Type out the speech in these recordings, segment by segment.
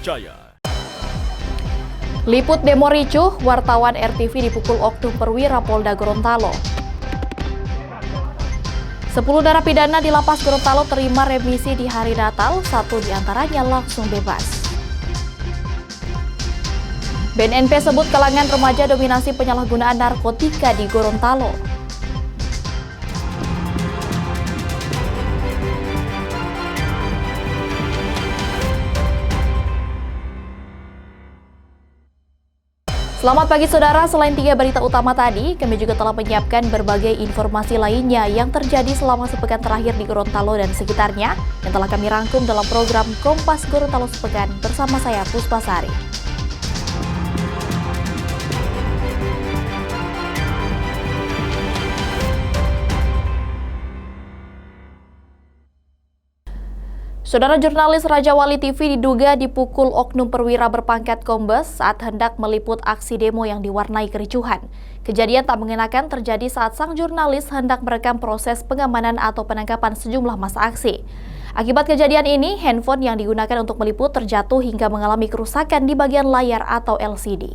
terpercaya. Liput demo ricuh, wartawan RTV dipukul oknum perwira Polda Gorontalo. 10 narapidana di Lapas Gorontalo terima remisi di hari Natal, 1 diantaranya langsung bebas. BNNP sebut kalangan remaja dominasi penyalahgunaan narkotika di Gorontalo. Selamat pagi saudara, selain 3 berita utama tadi, kami juga telah menyiapkan berbagai informasi lainnya yang terjadi selama sepekan terakhir di Gorontalo dan sekitarnya yang telah kami rangkum dalam program Kompas Gorontalo Sepekan bersama saya Puspasari. Saudara, jurnalis Raja Wali TV diduga dipukul oknum perwira berpangkat kombes saat hendak meliput aksi demo yang diwarnai kericuhan. Kejadian tak mengenakan terjadi saat sang jurnalis hendak merekam proses pengamanan atau penangkapan sejumlah massa aksi. Akibat kejadian ini, handphone yang digunakan untuk meliput terjatuh hingga mengalami kerusakan di bagian layar atau LCD.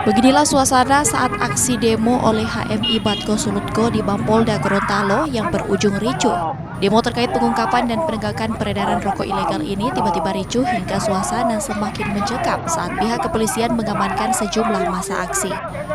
Beginilah suasana saat aksi demo oleh HMI Batko Sulutgo di Mapolda Gorontalo yang berujung ricuh. Demo terkait pengungkapan dan penegakan peredaran rokok ilegal ini tiba-tiba ricuh hingga suasana semakin mencekam saat pihak kepolisian mengamankan sejumlah massa aksi.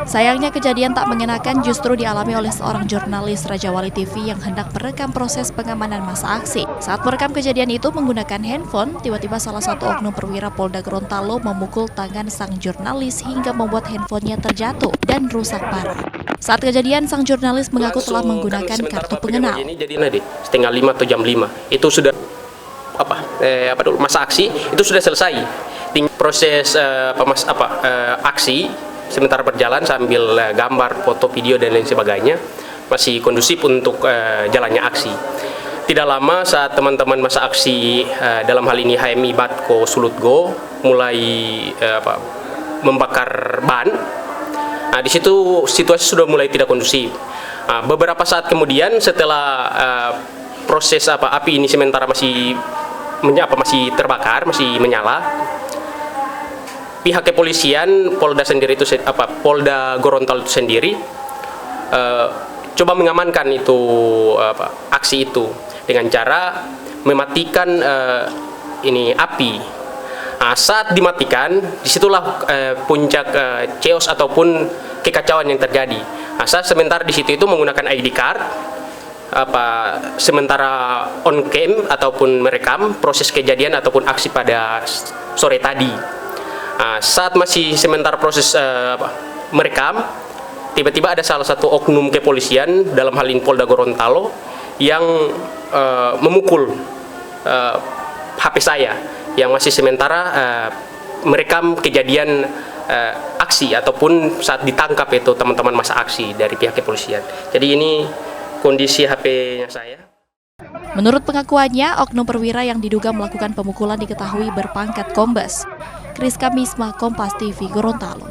Sayangnya kejadian tak mengenakan justru dialami oleh seorang jurnalis Raja Wali TV yang hendak merekam proses pengamanan massa aksi. Saat merekam kejadian itu menggunakan handphone, tiba-tiba salah satu oknum perwira Polda Gorontalo memukul tangan sang jurnalis hingga membuat handphonenya terjatuh dan rusak parah. Saat kejadian, sang jurnalis mengaku telah menggunakan kartu pengenal. Ini jadi nanti setengah 5 atau jam 5 itu sudah masa aksi itu sudah selesai. Proses aksi sementara berjalan sambil gambar, foto, video dan lain sebagainya masih kondusif untuk jalannya aksi. Tidak lama saat teman-teman masa aksi dalam hal ini HMI Batko Sulutgo mulai membakar ban. Nah, di situ situasi sudah mulai tidak kondusif. Beberapa saat kemudian setelah proses api ini sementara masih terbakar, masih menyala, pihak kepolisian Polda Gorontalo itu sendiri coba mengamankan aksi itu dengan cara mematikan api. Saat dimatikan, disitulah puncak chaos ataupun kekacauan yang terjadi. Saat sementara di situ itu menggunakan ID card, sementara on cam ataupun merekam proses kejadian ataupun aksi pada sore tadi. Saat masih sementara proses merekam, tiba-tiba ada salah satu oknum kepolisian dalam hal ini Polda Gorontalo yang memukul HP saya yang masih sementara merekam kejadian aksi ataupun saat ditangkap itu teman-teman masa aksi dari pihak kepolisian. Jadi ini kondisi HP-nya saya. Menurut pengakuannya, oknum perwira yang diduga melakukan pemukulan diketahui berpangkat kombes. Kriska Misma, Kompas TV, Gorontalo.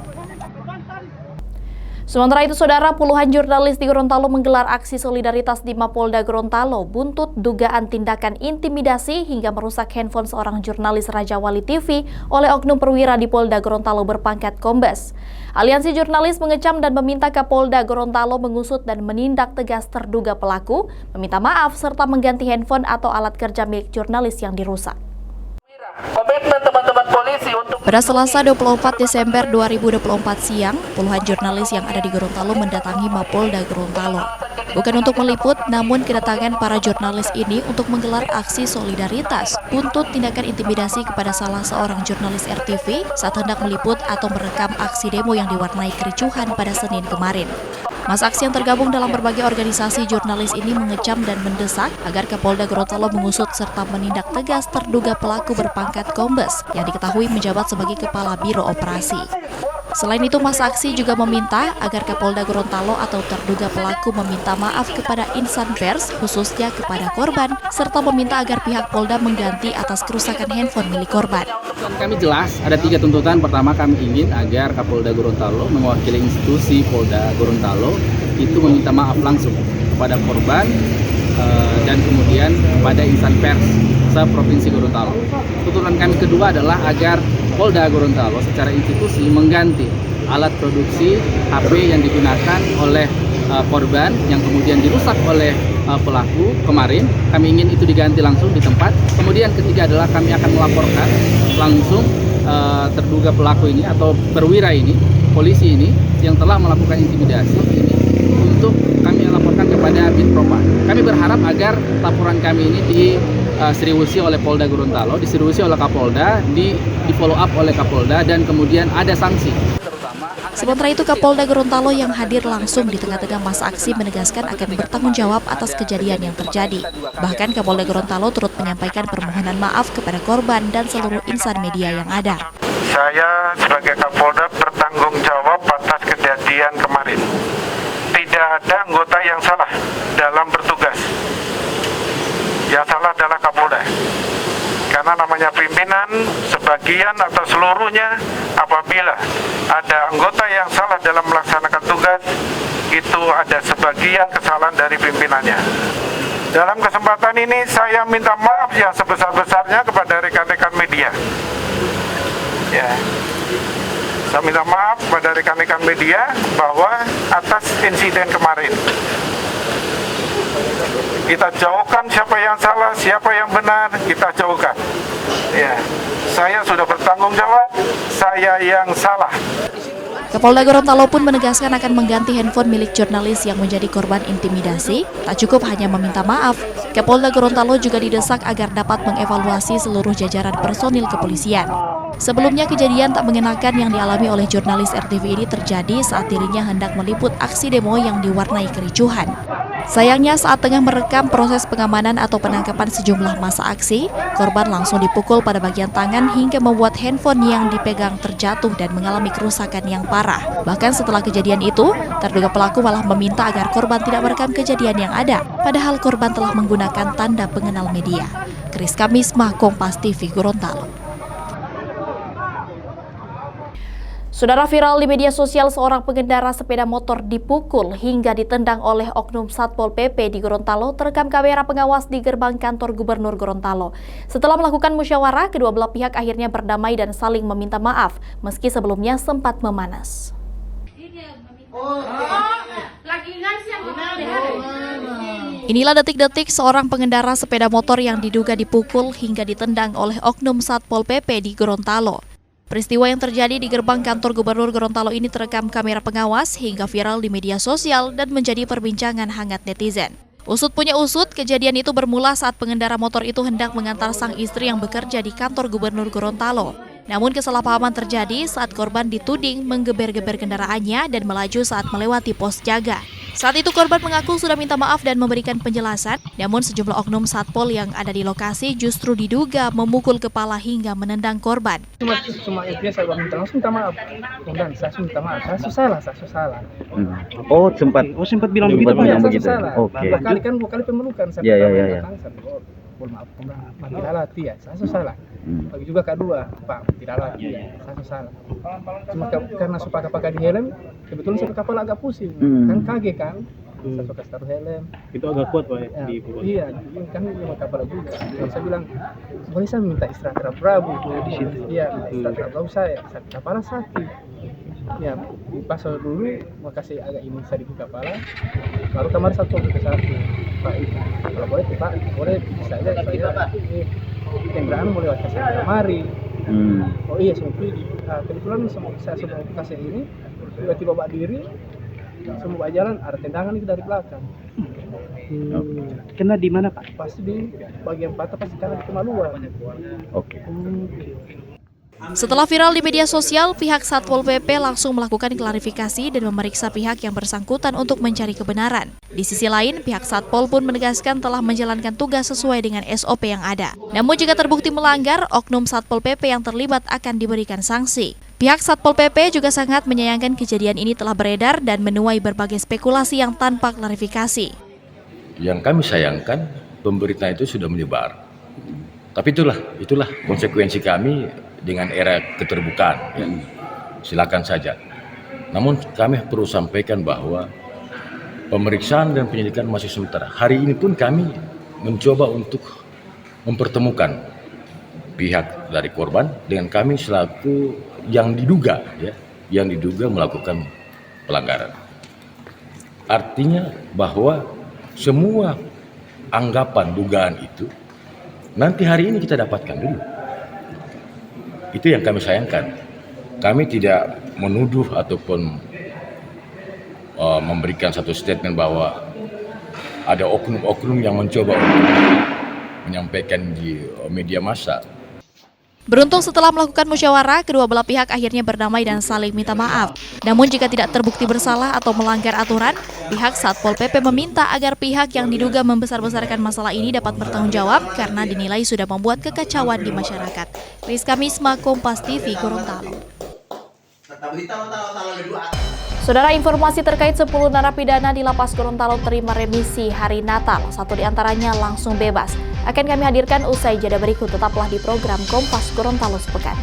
Sementara itu, saudara, puluhan jurnalis di Gorontalo menggelar aksi solidaritas di Mapolda Gorontalo buntut dugaan tindakan intimidasi hingga merusak handphone seorang jurnalis Raja Wali TV oleh oknum perwira di Polda Gorontalo berpangkat kombes. Aliansi jurnalis mengecam dan meminta Kapolda Gorontalo mengusut dan menindak tegas terduga pelaku, meminta maaf serta mengganti handphone atau alat kerja milik jurnalis yang dirusak. Komitmen teman-teman polisi untuk Pada Selasa 24 Desember 2024 siang, puluhan jurnalis yang ada di Gorontalo mendatangi Mapolda Gorontalo. Bukan untuk meliput, namun kedatangan para jurnalis ini untuk menggelar aksi solidaritas buntut tindakan intimidasi kepada salah seorang jurnalis RTV saat hendak meliput atau merekam aksi demo yang diwarnai kericuhan pada Senin kemarin. Massa aksi yang tergabung dalam berbagai organisasi jurnalis ini mengecam dan mendesak agar Kapolda Gorontalo mengusut serta menindak tegas terduga pelaku berpangkat kombes yang diketahui menjabat sebagai Kepala Biro Operasi. Selain itu, massa aksi juga meminta agar Kapolda Gorontalo atau terduga pelaku meminta maaf kepada insan pers, khususnya kepada korban, serta meminta agar pihak Polda mengganti atas kerusakan handphone milik korban. Kami jelas ada 3 tuntutan. Pertama, kami ingin agar Kapolda Gorontalo mewakili institusi Polda Gorontalo itu meminta maaf langsung kepada korban dan kemudian pada insan pers se-Provinsi Gorontalo. Tuntutan kami kedua adalah agar Polda Gorontalo secara institusi mengganti alat produksi HP yang digunakan oleh korban yang kemudian dirusak oleh pelaku kemarin. Kami ingin itu diganti langsung di tempat. Kemudian ketiga adalah kami akan melaporkan langsung terduga pelaku ini atau perwira ini, polisi ini yang telah melakukan intimidasi ini untuk kami laporkan kepada Binpropam. Kami berharap agar laporan kami ini diseriusi oleh Polda Gorontalo, diseriusi oleh Kapolda, di follow up oleh Kapolda dan kemudian ada sanksi. Sementara itu, Kapolda Gorontalo yang hadir langsung di tengah-tengah masa aksi menegaskan akan bertanggung jawab atas kejadian yang terjadi. Bahkan Kapolda Gorontalo turut menyampaikan permohonan maaf kepada korban dan seluruh insan media yang ada. Saya sebagai Kapolda bertanggung jawab atas kejadian kemarin. Tidak ada anggota yang salah dalam bertugas. Yang salah adalah Kapolda. Karena namanya pimpinan, sebagian atau seluruhnya, apabila ada anggota yang salah dalam melaksanakan tugas, itu ada sebagian kesalahan dari pimpinannya. Dalam kesempatan ini saya minta maaf yang sebesar-besarnya kepada rekan-rekan media. Ya, saya minta maaf kepada rekan-rekan media bahwa atas insiden kemarin. Kita jauhkan siapa yang salah, siapa yang benar, kita jauhkan. Ya, saya sudah bertanggung jawab, saya yang salah. Kapolda Gorontalo pun menegaskan akan mengganti handphone milik jurnalis yang menjadi korban intimidasi. Tak cukup hanya meminta maaf, Kapolda Gorontalo juga didesak agar dapat mengevaluasi seluruh jajaran personil kepolisian. Sebelumnya kejadian tak mengenakan yang dialami oleh jurnalis RTV ini terjadi saat dirinya hendak meliput aksi demo yang diwarnai kericuhan. Sayangnya saat tengah merekam proses pengamanan atau penangkapan sejumlah massa aksi, korban langsung dipukul pada bagian tangan hingga membuat handphone yang dipegang terjatuh dan mengalami kerusakan yang parah. Bahkan setelah kejadian itu, terduga pelaku malah meminta agar korban tidak merekam kejadian yang ada, padahal korban telah menggunakan tanda pengenal media. Kris Kamismah, Kompas TV, Gorontalo. Saudara, viral di media sosial seorang pengendara sepeda motor dipukul hingga ditendang oleh oknum Satpol PP di Gorontalo terekam kamera pengawas di gerbang kantor Gubernur Gorontalo. Setelah melakukan musyawarah, kedua belah pihak akhirnya berdamai dan saling meminta maaf meski sebelumnya sempat memanas. Inilah detik-detik seorang pengendara sepeda motor yang diduga dipukul hingga ditendang oleh oknum Satpol PP di Gorontalo. Peristiwa yang terjadi di gerbang kantor Gubernur Gorontalo ini terekam kamera pengawas hingga viral di media sosial dan menjadi perbincangan hangat netizen. Usut punya usut, kejadian itu bermula saat pengendara motor itu hendak mengantar sang istri yang bekerja di kantor Gubernur Gorontalo. Namun kesalahpahaman terjadi saat korban dituding menggeber-geber kendaraannya dan melaju saat melewati pos jaga. Saat itu korban mengaku sudah minta maaf dan memberikan penjelasan, namun sejumlah oknum satpol yang ada di lokasi justru diduga memukul kepala hingga menendang korban. Cuma intinya saya minta maaf. Kemudian saya minta maaf, saya salah. Oh sempat bilang begitu Pak? Saya Begitu. Oke. Dua kali pemelukan saya. Iya. Mohon maaf, Pak, tidak latih ya, saya salah. Bagi juga kedua, Pak, tidak latih ya, saya salah. Cuma karena suka pakai di helm, kebetulan saya kepala agak pusing, kan kaget kan. Saya suka taruh helm. Itu agak kuat Pak ya, di pukul. Iya, kan memang kepala juga. Dan saya bilang, boleh saya minta istirahat Prabu di situ. Iya, istirahat Prabu saya kepala sakit. Ya, pas dulu mau kasih agak ini saya di kepala, baru kamar satu ke satu. Pak, kalau boleh Pak, boleh bisa aja saya kendaraan boleh kasih kemari. Oh iya, semua kebetulan saya sudah kasih ini, tiba-tiba bawa diri, semua jalan ada tendangan itu dari belakang. Kena di mana Pak? Pasti di bagian patah, pasti karena kemaluan. Oke. Setelah viral di media sosial, pihak Satpol PP langsung melakukan klarifikasi dan memeriksa pihak yang bersangkutan untuk mencari kebenaran. Di sisi lain, pihak Satpol pun menegaskan telah menjalankan tugas sesuai dengan SOP yang ada. Namun jika terbukti melanggar, oknum Satpol PP yang terlibat akan diberikan sanksi. Pihak Satpol PP juga sangat menyayangkan kejadian ini telah beredar dan menuai berbagai spekulasi yang tanpa klarifikasi. Yang kami sayangkan, pemberitaan itu sudah menyebar. Tapi itulah konsekuensi kami dengan era keterbukaan. Ya. Silakan saja. Namun kami perlu sampaikan bahwa pemeriksaan dan penyelidikan masih sementara. Hari ini pun kami mencoba untuk mempertemukan pihak dari korban dengan kami selaku yang diduga melakukan pelanggaran. Artinya bahwa semua anggapan dugaan itu nanti hari ini kita dapatkan dulu. Itu yang kami sayangkan. Kami tidak menuduh ataupun memberikan satu statement bahwa ada oknum-oknum yang mencoba untuk menyampaikan di media massa. Beruntung setelah melakukan musyawarah, kedua belah pihak akhirnya berdamai dan saling minta maaf. Namun jika tidak terbukti bersalah atau melanggar aturan, pihak Satpol PP meminta agar pihak yang diduga membesar-besarkan masalah ini dapat bertanggung jawab karena dinilai sudah membuat kekacauan di masyarakat. Rizka Misma, Kompas TV, Gorontalo. Saudara, informasi terkait 10 narapidana di Lapas Gorontalo terima remisi hari Natal. 1 diantaranya langsung bebas. Akan kami hadirkan usai jeda berikut. Tetaplah di program Kompas Gorontalo Sepekan.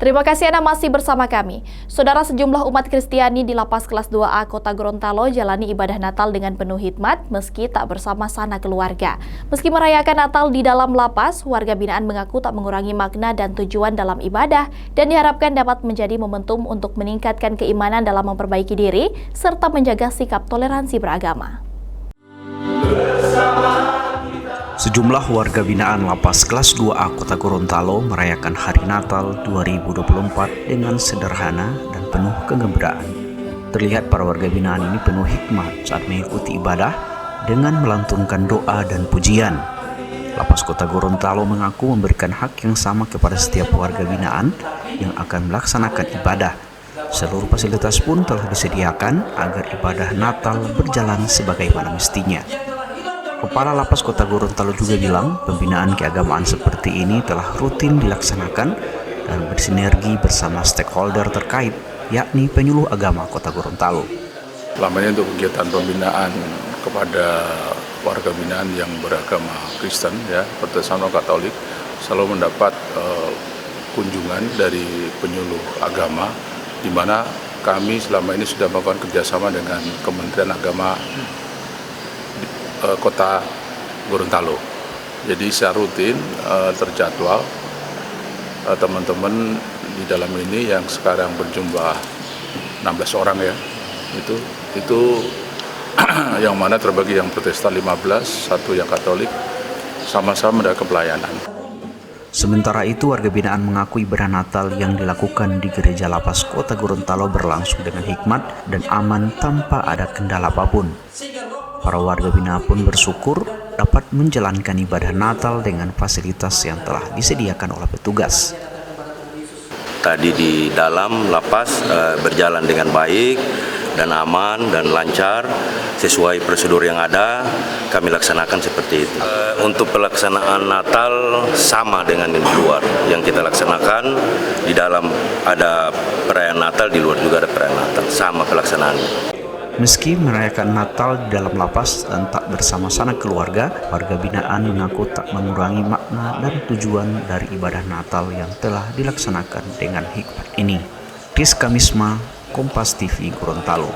Terima kasih Anda masih bersama kami. Saudara, sejumlah umat Kristiani di Lapas Kelas 2A Kota Gorontalo jalani ibadah Natal dengan penuh hikmat meski tak bersama sanak keluarga. Meski merayakan Natal di dalam lapas, warga binaan mengaku tak mengurangi makna dan tujuan dalam ibadah dan diharapkan dapat menjadi momentum untuk meningkatkan keimanan dalam memperbaiki diri serta menjaga sikap toleransi beragama. Sejumlah warga binaan Lapas Kelas 2A Kota Gorontalo merayakan Hari Natal 2024 dengan sederhana dan penuh kegembiraan. Terlihat para warga binaan ini penuh hikmat saat mengikuti ibadah dengan melantunkan doa dan pujian. Lapas Kota Gorontalo mengaku memberikan hak yang sama kepada setiap warga binaan yang akan melaksanakan ibadah. Seluruh fasilitas pun telah disediakan agar ibadah Natal berjalan sebagaimana mestinya. Kepala Lapas Kota Gorontalo juga bilang pembinaan keagamaan seperti ini telah rutin dilaksanakan dan bersinergi bersama stakeholder terkait, yakni penyuluh agama Kota Gorontalo. Selama ini untuk kegiatan pembinaan kepada warga binaan yang beragama Kristen, ya, Protestan atau Katolik, selalu mendapat kunjungan dari penyuluh agama, di mana kami selama ini sudah melakukan kerjasama dengan Kementerian Agama Kota Gorontalo. Jadi secara rutin terjadwal teman-teman di dalam ini yang sekarang berjumlah 16 orang, ya, itu yang mana terbagi yang Protestan 15, satu yang Katolik, sama-sama mendapatkan pelayanan. Sementara itu, warga binaan mengaku ibadah Natal yang dilakukan di Gereja Lapas Kota Gorontalo berlangsung dengan hikmat dan aman tanpa ada kendala apapun. Para warga binaan pun bersyukur dapat menjalankan ibadah Natal dengan fasilitas yang telah disediakan oleh petugas. Tadi di dalam lapas berjalan dengan baik dan aman dan lancar sesuai prosedur yang ada, kami laksanakan seperti itu. Untuk pelaksanaan Natal sama dengan di luar yang kita laksanakan. Di dalam ada perayaan Natal, di luar juga ada perayaan Natal, sama pelaksanaannya. Meski merayakan Natal di dalam lapas dan tak bersama sanak keluarga, warga binaan mengaku tak mengurangi makna dan tujuan dari ibadah Natal yang telah dilaksanakan dengan hikmat ini. Rizka Misma, Kompas TV, Gorontalo.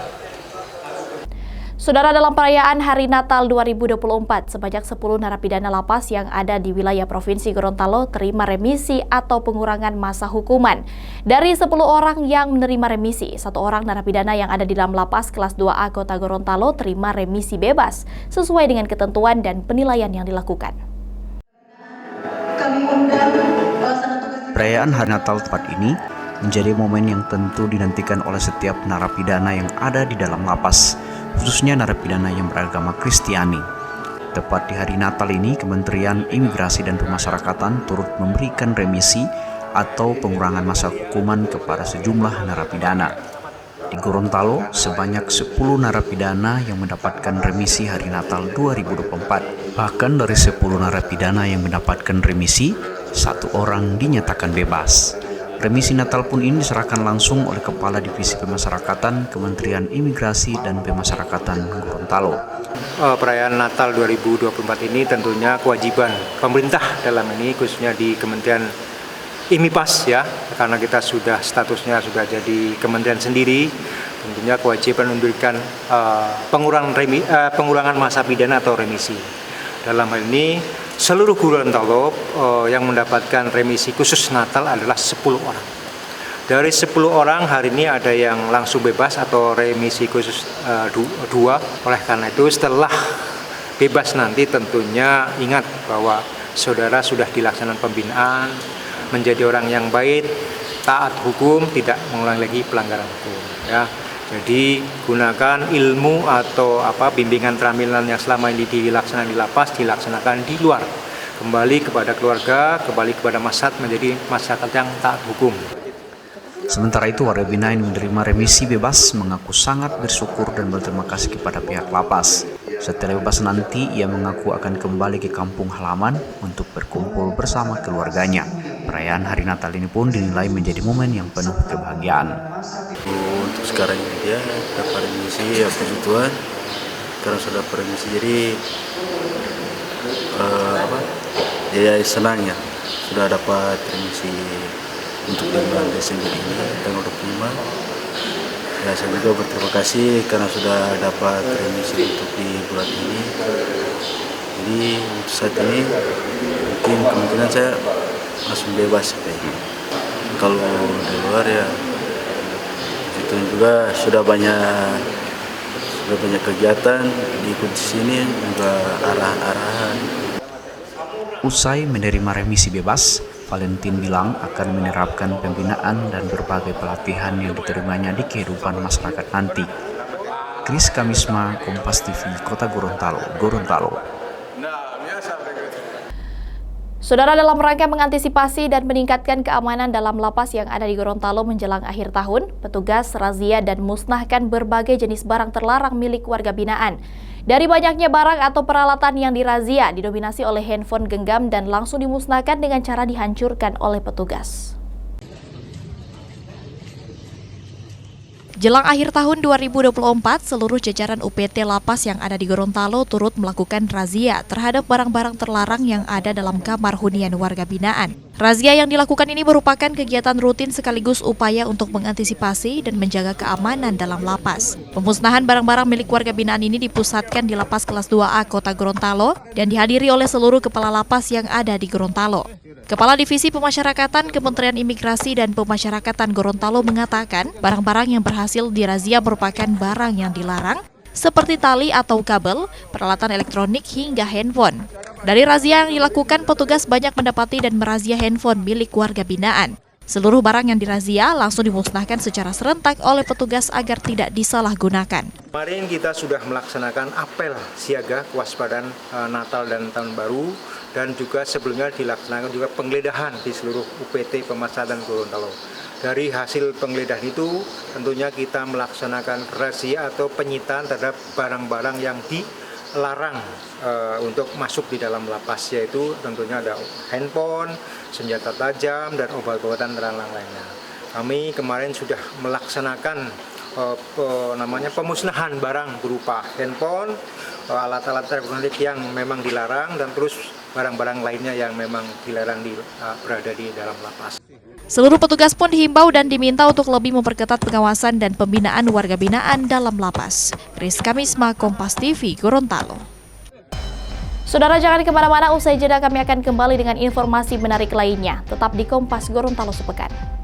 Saudara, dalam perayaan Hari Natal 2024, sebanyak 10 narapidana lapas yang ada di wilayah Provinsi Gorontalo terima remisi atau pengurangan masa hukuman. Dari 10 orang yang menerima remisi, 1 orang narapidana yang ada di dalam Lapas Kelas 2A Kota Gorontalo terima remisi bebas sesuai dengan ketentuan dan penilaian yang dilakukan. Perayaan Hari Natal tepat ini menjadi momen yang tentu dinantikan oleh setiap narapidana yang ada di dalam lapas, khususnya narapidana yang beragama Kristiani. Tepat di hari Natal ini, Kementerian Imigrasi dan Pemasyarakatan turut memberikan remisi atau pengurangan masa hukuman kepada sejumlah narapidana. Di Gorontalo, sebanyak 10 narapidana yang mendapatkan remisi hari Natal 2024. Bahkan dari 10 narapidana yang mendapatkan remisi, 1 orang dinyatakan bebas. Remisi Natal pun ini diserahkan langsung oleh Kepala Divisi Pemasyarakatan Kementerian Imigrasi dan Pemasyarakatan Gorontalo. Perayaan Natal 2024 ini tentunya kewajiban pemerintah dalam ini, khususnya di Kementerian IMIPAS ya, karena kita sudah statusnya sudah jadi kementerian sendiri, tentunya kewajiban memberikan pengurangan masa pidana atau remisi. Dalam hal ini seluruh Gorontalo yang mendapatkan remisi khusus Natal adalah 10 orang. Dari 10 orang hari ini ada yang langsung bebas atau remisi khusus 2. Oleh karena itu setelah bebas nanti tentunya ingat bahwa saudara sudah dilaksanakan pembinaan, menjadi orang yang baik, taat hukum, tidak mengulangi lagi pelanggaran hukum ya. Jadi gunakan ilmu atau bimbingan terampilan yang selama ini dilaksanakan di lapas, dilaksanakan di luar. Kembali kepada keluarga, kembali kepada masyarakat, menjadi masyarakat yang taat hukum. Sementara itu, warga binaan yang menerima remisi bebas mengaku sangat bersyukur dan berterima kasih kepada pihak lapas. Setelah bebas nanti, ia mengaku akan kembali ke kampung halaman untuk berkumpul bersama keluarganya. Perayaan Hari Natal ini pun dinilai menjadi momen yang penuh kebahagiaan. Untuk sekarang ini dia dapat remisi, puji Tuhan. Sekarang sudah dapat remisi, jadi dia senang ya, sudah dapat remisi untuk di bulan Desember ini, tanggal 25. Ya, saya juga berterima kasih karena sudah dapat remisi untuk di bulan ini. Jadi untuk saat ini mungkin kemungkinan saya langsung bebas. Kalau di luar ya, itu juga sudah banyak kegiatan diikuti sini, juga arahan-arahan. Usai menerima remisi bebas, Valentin bilang akan menerapkan pembinaan dan berbagai pelatihan yang diterimanya di kehidupan masyarakat nanti. Kris Kamisma, Kompas TV, Kota Gorontalo, Gorontalo. Saudara, dalam rangka mengantisipasi dan meningkatkan keamanan dalam lapas yang ada di Gorontalo menjelang akhir tahun, petugas razia dan musnahkan berbagai jenis barang terlarang milik warga binaan. Dari banyaknya barang atau peralatan yang dirazia didominasi oleh handphone genggam dan langsung dimusnahkan dengan cara dihancurkan oleh petugas. Jelang akhir tahun 2024, seluruh jajaran UPT Lapas yang ada di Gorontalo turut melakukan razia terhadap barang-barang terlarang yang ada dalam kamar hunian warga binaan. Razia yang dilakukan ini merupakan kegiatan rutin sekaligus upaya untuk mengantisipasi dan menjaga keamanan dalam lapas. Pemusnahan barang-barang milik warga binaan ini dipusatkan di Lapas Kelas 2A Kota Gorontalo dan dihadiri oleh seluruh kepala lapas yang ada di Gorontalo. Kepala Divisi Pemasyarakatan Kementerian Imigrasi dan Pemasyarakatan Gorontalo mengatakan barang-barang yang berhasil dirazia merupakan barang yang dilarang seperti tali atau kabel, peralatan elektronik hingga handphone. Dari razia yang dilakukan, petugas banyak mendapati dan merazia handphone milik warga binaan. Seluruh barang yang dirazia langsung dimusnahkan secara serentak oleh petugas agar tidak disalahgunakan. Kemarin kita sudah melaksanakan apel siaga kewaspadaan Natal dan Tahun Baru, dan juga sebelumnya dilaksanakan juga penggeledahan di seluruh UPT Pemasyarakatan Gorontalo. Dari hasil penggeledahan itu tentunya kita melaksanakan razia atau penyitaan terhadap barang-barang yang dilarang untuk masuk di dalam lapas, yaitu tentunya ada handphone, senjata tajam, dan obat-obatan terlarang lainnya. Kami kemarin sudah melaksanakan pemusnahan barang berupa handphone, alat-alat elektronik yang memang dilarang, dan terus barang-barang lainnya yang memang dilarang berada di dalam lapas. Seluruh petugas pun dihimbau dan diminta untuk lebih memperketat pengawasan dan pembinaan warga binaan dalam lapas. Kris Kamisma, Kompas TV, Gorontalo. Saudara, jangan kemana-mana, usai jeda kami akan kembali dengan informasi menarik lainnya. Tetap di Kompas Gorontalo Sepekan.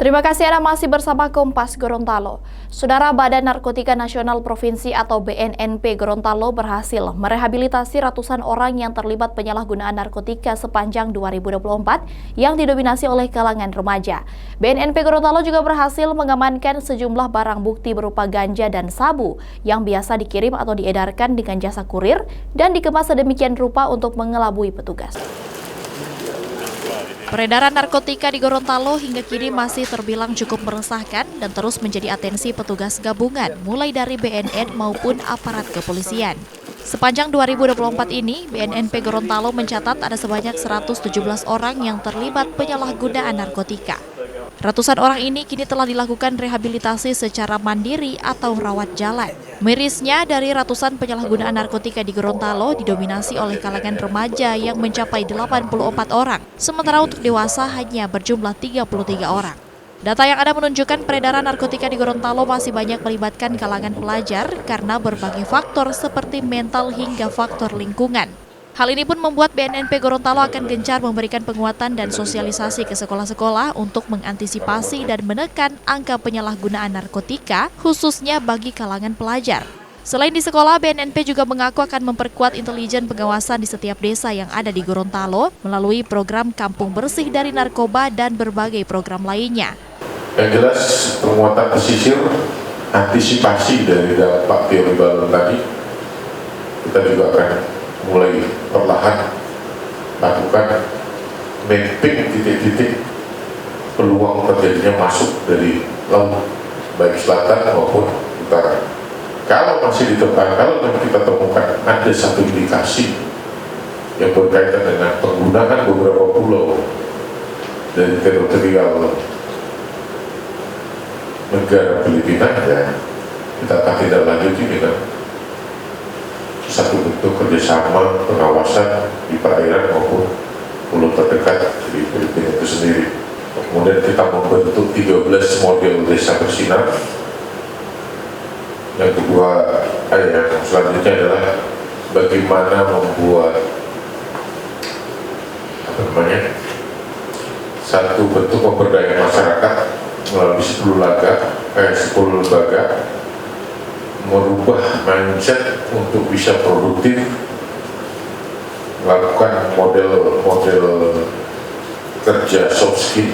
Terima kasih Anda masih bersama Kompas Gorontalo. Saudara, Badan Narkotika Nasional Provinsi atau BNNP Gorontalo berhasil merehabilitasi ratusan orang yang terlibat penyalahgunaan narkotika sepanjang 2024 yang didominasi oleh kalangan remaja. BNNP Gorontalo juga berhasil mengamankan sejumlah barang bukti berupa ganja dan sabu yang biasa dikirim atau diedarkan dengan jasa kurir dan dikemas sedemikian rupa untuk mengelabui petugas. Peredaran narkotika di Gorontalo hingga kini masih terbilang cukup meresahkan dan terus menjadi atensi petugas gabungan, mulai dari BNN maupun aparat kepolisian. Sepanjang 2024 ini, BNNP Gorontalo mencatat ada sebanyak 117 orang yang terlibat penyalahgunaan narkotika. Ratusan orang ini kini telah dilakukan rehabilitasi secara mandiri atau rawat jalan. Mirisnya, dari ratusan penyalahgunaan narkotika di Gorontalo didominasi oleh kalangan remaja yang mencapai 84 orang, sementara untuk dewasa hanya berjumlah 33 orang. Data yang ada menunjukkan peredaran narkotika di Gorontalo masih banyak melibatkan kalangan pelajar karena berbagai faktor seperti mental hingga faktor lingkungan. Hal ini pun membuat BNNP Gorontalo akan gencar memberikan penguatan dan sosialisasi ke sekolah-sekolah untuk mengantisipasi dan menekan angka penyalahgunaan narkotika, khususnya bagi kalangan pelajar. Selain di sekolah, BNNP juga mengaku akan memperkuat intelijen pengawasan di setiap desa yang ada di Gorontalo melalui program Kampung Bersih dari Narkoba dan berbagai program lainnya. Yang jelas, penguatan pesisir, antisipasi dari dampak teori balon tadi, kita juga akan mulai perlahan lakukan mapping titik-titik peluang terjadinya masuk dari laut, baik selatan maupun utara. Kalau masih ditemukan, kalau kita temukan ada satu indikasi yang berkaitan dengan penggunaan beberapa pulau dari teritorial negara Filipina, ya kita akan tidak lanjuti dengan satu bentuk kerjasama pengawasan di perairan maupun pulau terdekat di Filipina itu sendiri. Kemudian kita membentuk 13 model desa bersinar. Yang kedua, yang selanjutnya adalah bagaimana membuat satu bentuk pemberdayaan masyarakat melalui 10 lembaga merubah mindset untuk bisa produktif, melakukan model kerja soft skill.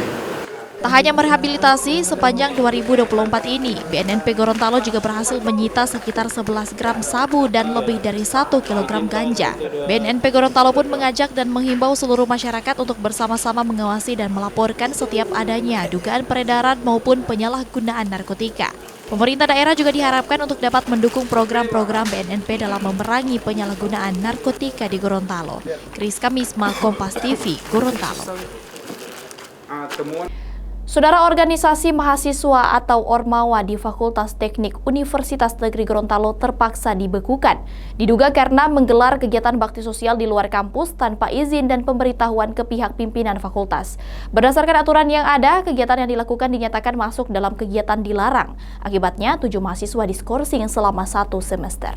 Tak hanya merehabilitasi, sepanjang 2024 ini, BNNP Gorontalo juga berhasil menyita sekitar 11 gram sabu dan lebih dari 1 kilogram ganja. BNNP Gorontalo pun mengajak dan menghimbau seluruh masyarakat untuk bersama-sama mengawasi dan melaporkan setiap adanya dugaan peredaran maupun penyalahgunaan narkotika. Pemerintah daerah juga diharapkan untuk dapat mendukung program-program BNNP dalam memerangi penyalahgunaan narkotika di Gorontalo. Kriska Misma, Kompas TV, Gorontalo. Saudara, organisasi mahasiswa atau Ormawa di Fakultas Teknik Universitas Negeri Gorontalo terpaksa dibekukan. Diduga karena menggelar kegiatan bakti sosial di luar kampus tanpa izin dan pemberitahuan ke pihak pimpinan fakultas. Berdasarkan aturan yang ada, kegiatan yang dilakukan dinyatakan masuk dalam kegiatan dilarang. Akibatnya, 7 mahasiswa diskorsing selama 1 semester.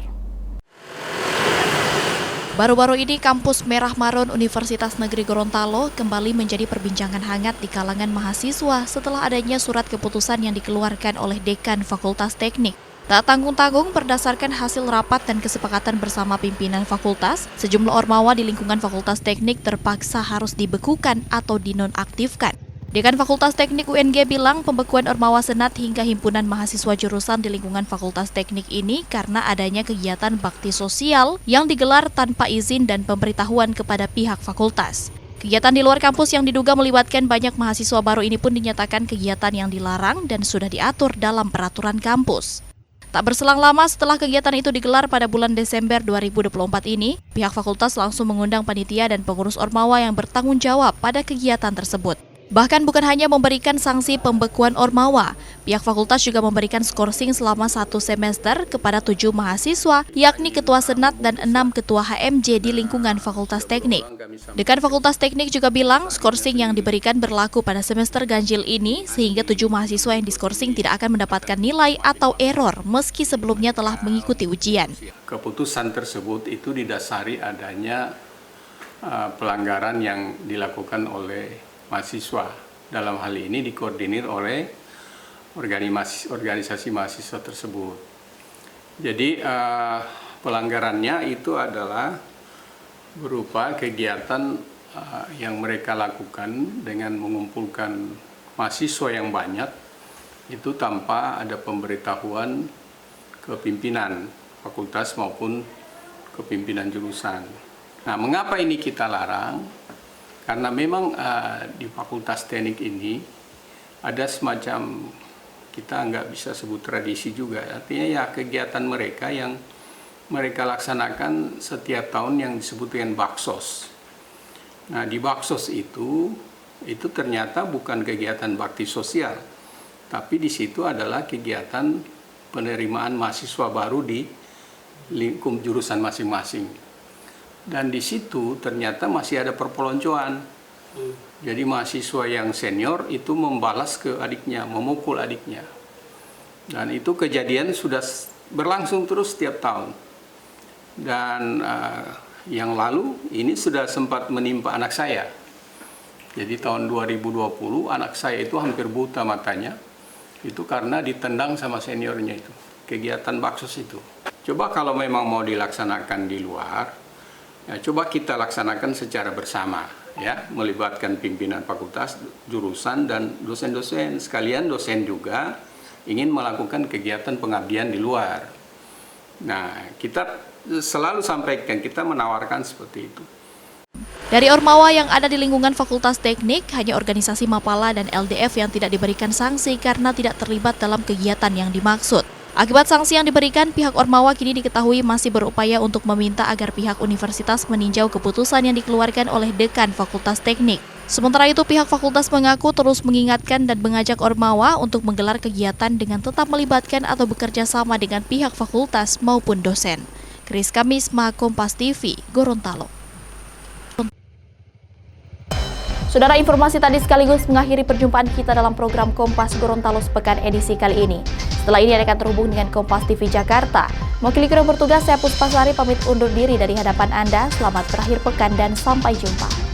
Baru-baru ini kampus Merah Maron Universitas Negeri Gorontalo kembali menjadi perbincangan hangat di kalangan mahasiswa setelah adanya surat keputusan yang dikeluarkan oleh Dekan Fakultas Teknik. Tak tanggung-tanggung, berdasarkan hasil rapat dan kesepakatan bersama pimpinan fakultas, sejumlah ormawa di lingkungan Fakultas Teknik terpaksa harus dibekukan atau dinonaktifkan. Dekan Fakultas Teknik UNG bilang pembekuan Ormawa Senat hingga himpunan mahasiswa jurusan di lingkungan Fakultas Teknik ini karena adanya kegiatan bakti sosial yang digelar tanpa izin dan pemberitahuan kepada pihak fakultas. Kegiatan di luar kampus yang diduga melibatkan banyak mahasiswa baru ini pun dinyatakan kegiatan yang dilarang dan sudah diatur dalam peraturan kampus. Tak berselang lama setelah kegiatan itu digelar pada bulan Desember 2024 ini, pihak fakultas langsung mengundang panitia dan pengurus Ormawa yang bertanggung jawab pada kegiatan tersebut. Bahkan bukan hanya memberikan sanksi pembekuan Ormawa, pihak fakultas juga memberikan skorsing selama 1 semester kepada 7 mahasiswa, yakni Ketua Senat dan 6 Ketua HMJ di lingkungan Fakultas Teknik. Dekan Fakultas Teknik juga bilang skorsing yang diberikan berlaku pada semester ganjil ini, sehingga 7 mahasiswa yang diskorsing tidak akan mendapatkan nilai atau error meski sebelumnya telah mengikuti ujian. Keputusan tersebut itu didasari adanya pelanggaran yang dilakukan oleh mahasiswa dalam hal ini dikoordinir oleh organisasi mahasiswa tersebut. Jadi pelanggarannya itu adalah berupa kegiatan yang mereka lakukan dengan mengumpulkan mahasiswa yang banyak itu tanpa ada pemberitahuan ke pimpinan fakultas maupun ke pimpinan jurusan. Nah, mengapa ini kita larang? Karena memang di Fakultas Teknik ini ada semacam, kita nggak bisa sebut tradisi juga, artinya ya kegiatan mereka yang mereka laksanakan setiap tahun yang disebut dengan baksos. Nah, di baksos itu ternyata bukan kegiatan bakti sosial, tapi di situ adalah kegiatan penerimaan mahasiswa baru di lingkup jurusan masing-masing. Dan di situ ternyata masih ada perpeloncoan. Jadi mahasiswa yang senior itu membalas ke adiknya, memukul adiknya. Dan itu kejadian sudah berlangsung terus setiap tahun. Dan yang lalu ini sudah sempat menimpa anak saya. Jadi tahun 2020 anak saya itu hampir buta matanya. Itu karena ditendang sama seniornya itu. Kegiatan baksos itu. Coba kalau memang mau dilaksanakan di luar, ya, coba kita laksanakan secara bersama, ya, melibatkan pimpinan fakultas, jurusan, dan dosen-dosen. Sekalian dosen juga ingin melakukan kegiatan pengabdian di luar. Nah, kita selalu sampaikan, kita menawarkan seperti itu. Dari Ormawa yang ada di lingkungan Fakultas Teknik, hanya organisasi Mapala dan LDF yang tidak diberikan sanksi karena tidak terlibat dalam kegiatan yang dimaksud. Akibat sanksi yang diberikan, pihak Ormawa kini diketahui masih berupaya untuk meminta agar pihak universitas meninjau keputusan yang dikeluarkan oleh Dekan Fakultas Teknik. Sementara itu, pihak fakultas mengaku terus mengingatkan dan mengajak Ormawa untuk menggelar kegiatan dengan tetap melibatkan atau bekerja sama dengan pihak fakultas maupun dosen. Kris Kamisma, Kompas TV, Gorontalo. Saudara, informasi tadi sekaligus mengakhiri perjumpaan kita dalam program Kompas Gorontalo sepekan edisi kali ini. Setelah ini akan terhubung dengan Kompas TV Jakarta. Mewakili kru bertugas, saya Puspasari pamit undur diri dari hadapan Anda. Selamat berakhir pekan dan sampai jumpa.